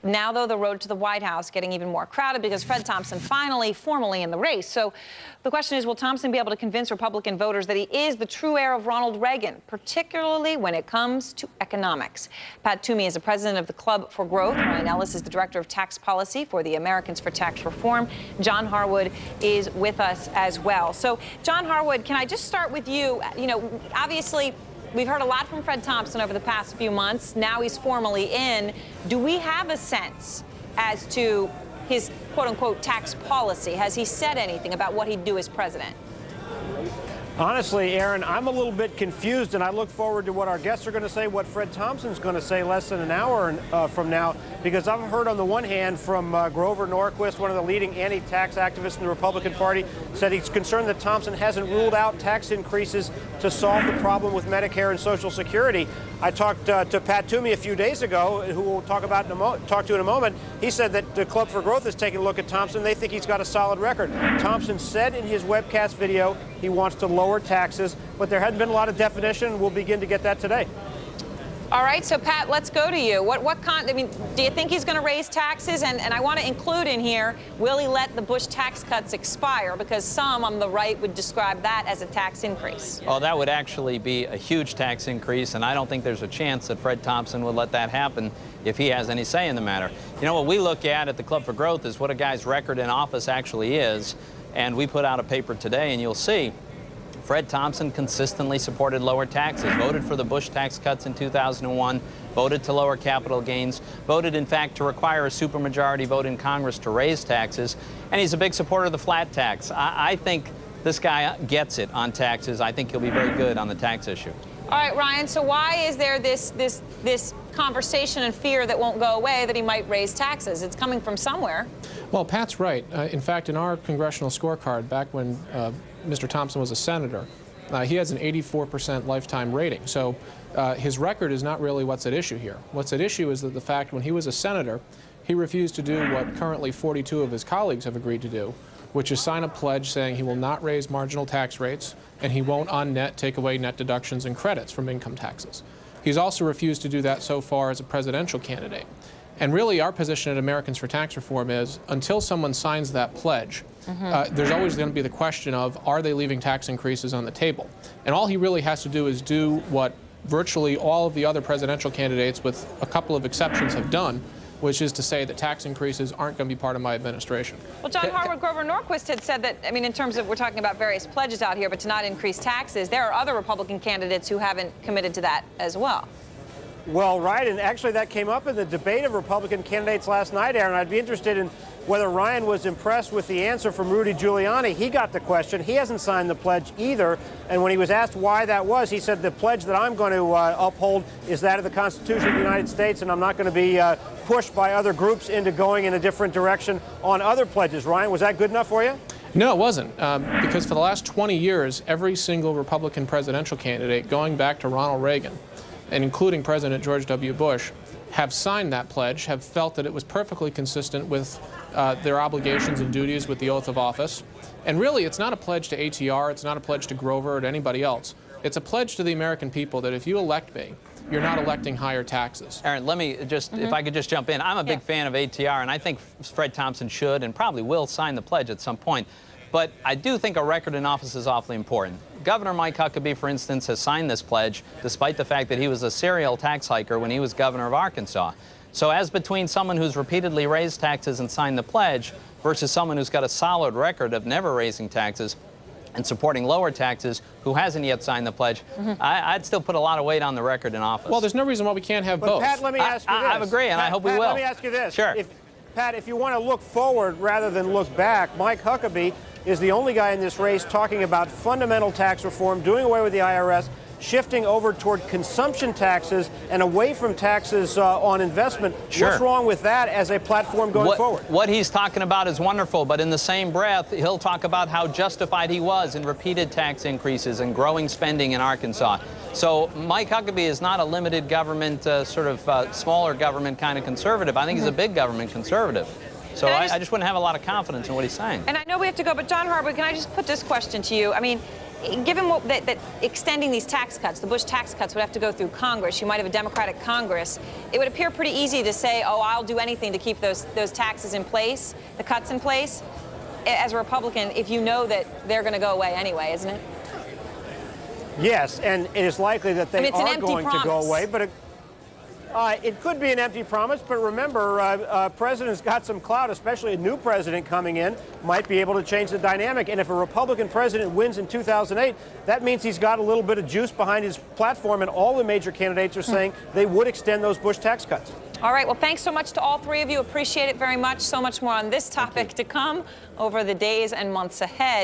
Now, though, the road to the White House getting even more crowded because Fred Thompson finally formally in the race. So the question is, will Thompson be able to convince Republican voters that he is the true heir of Ronald Reagan, particularly when it comes to economics? Pat Toomey is the president of the Club for Growth. Ryan Ellis is the director of tax policy for the Americans for Tax Reform. John Harwood is with us as well. So, John Harwood, can I just start with you? You know, obviously, we've heard a lot from Fred Thompson over the past few months. Now he's formally in. Do we have a sense as to his quote-unquote tax policy? Has he said anything about what he'd do as president? Honestly, Aaron, I'm a little bit confused, and I look forward to what our guests are going to say, what Fred Thompson's going to say less than an hour from now, because I've heard on the one hand from Grover Norquist, one of the leading anti-tax activists in the Republican Party, said he's concerned that Thompson hasn't ruled out tax increases to solve the problem with Medicare and Social Security. I talked to Pat Toomey a few days ago, who we'll talk to in a moment. He said that the Club for Growth is taking a look at Thompson. They think he's got a solid record. Thompson said in his webcast video he wants to lower taxes, but there hadn't been a lot of definition. We'll begin to get that today. All right, so Pat, let's go to you. I mean, do you think he's going to raise taxes? And I want to include in here, will he let the Bush tax cuts expire? Because some on the right would describe that as a tax increase. Oh, that would actually be a huge tax increase, and I don't think there's a chance that Fred Thompson would let that happen if he has any say in the matter. You know, what we look at the Club for Growth is what a guy's record in office actually is, and we put out a paper today, and you'll see Fred Thompson consistently supported lower taxes, voted for the Bush tax cuts in 2001, voted to lower capital gains, voted, in fact, to require a supermajority vote in Congress to raise taxes, and he's a big supporter of the flat tax. I think this guy gets it on taxes. I think he'll be very good on the tax issue. All right, Ryan, so why is there this conversation and fear that won't go away that he might raise taxes? It's coming from somewhere. Well, Pat's right. In fact, in our congressional scorecard, back when Mr. Thompson was a senator, he has an 84% lifetime rating. So his record is not really what's at issue here. What's at issue is that the fact when he was a senator, he refused to do what currently 42 of his colleagues have agreed to do, which is sign a pledge saying he will not raise marginal tax rates and he won't on net take away net deductions and credits from income taxes. He's also refused to do that so far as a presidential candidate. And really our position at Americans for Tax Reform is until someone signs that pledge, there's always going to be the question of are they leaving tax increases on the table? And all he really has to do is do what virtually all of the other presidential candidates, with a couple of exceptions, have done, which is to say that tax increases aren't going to be part of my administration. Well, John Harwood, Grover Norquist had said that, I mean, in terms of, we're talking about various pledges out here, but to not increase taxes, there are other Republican candidates who haven't committed to that as well. Well, right, and actually that came up in the debate of Republican candidates last night, Aaron. I'd be interested in whether Ryan was impressed with the answer from Rudy Giuliani. He got the question. He hasn't signed the pledge either. And when he was asked why that was, he said the pledge that I'm going to uphold is that of the Constitution of the United States, and I'm not going to be pushed by other groups into going in a different direction on other pledges. Ryan, was that good enough for you? No, it wasn't, because for the last 20 years, every single Republican presidential candidate, going back to Ronald Reagan, and including President George W. Bush, have signed that pledge, have felt that it was perfectly consistent with their obligations and duties with the oath of office. And really, it's not a pledge to ATR, it's not a pledge to Grover or to anybody else. It's a pledge to the American people that if you elect me, you're not electing higher taxes. Aaron, let me just, if I could just jump in. I'm a big fan of ATR, and I think Fred Thompson should and probably will sign the pledge at some point. But I do think a record in office is awfully important. Governor Mike Huckabee, for instance, has signed this pledge despite the fact that he was a serial tax hiker when he was governor of Arkansas. So as between someone who's repeatedly raised taxes and signed the pledge versus someone who's got a solid record of never raising taxes and supporting lower taxes who hasn't yet signed the pledge, I'd still put a lot of weight on the record in office. Well, there's no reason why we can't have both. Pat, let me ask you this. I agree, and I hope we will. Let me ask you this. Sure. Pat, if you want to look forward rather than look back, Mike Huckabee is the only guy in this race talking about fundamental tax reform, doing away with the IRS, shifting over toward consumption taxes and away from taxes on investment. Sure. What's wrong with that as a platform going forward? What he's talking about is wonderful, but in the same breath, he'll talk about how justified he was in repeated tax increases and growing spending in Arkansas. So Mike Huckabee is not a limited government, smaller government kind of conservative. I think he's a big government conservative. So I just wouldn't have a lot of confidence in what he's saying. And I know we have to go, but John Harwood, can I just put this question to you? I mean, given that extending these tax cuts, the Bush tax cuts, would have to go through Congress, you might have a Democratic Congress, it would appear pretty easy to say, oh, I'll do anything to keep those taxes in place, the cuts in place, as a Republican, if you know that they're going to go away anyway, isn't it? Yes, and it is likely that they are going to go away, but it could be an empty promise. But remember, president's got some clout, especially a new president coming in, might be able to change the dynamic. And if a Republican president wins in 2008, that means he's got a little bit of juice behind his platform, and all the major candidates are saying they would extend those Bush tax cuts. All right, well, thanks so much to all three of you. Appreciate it very much. So much more on this topic to come over the days and months ahead.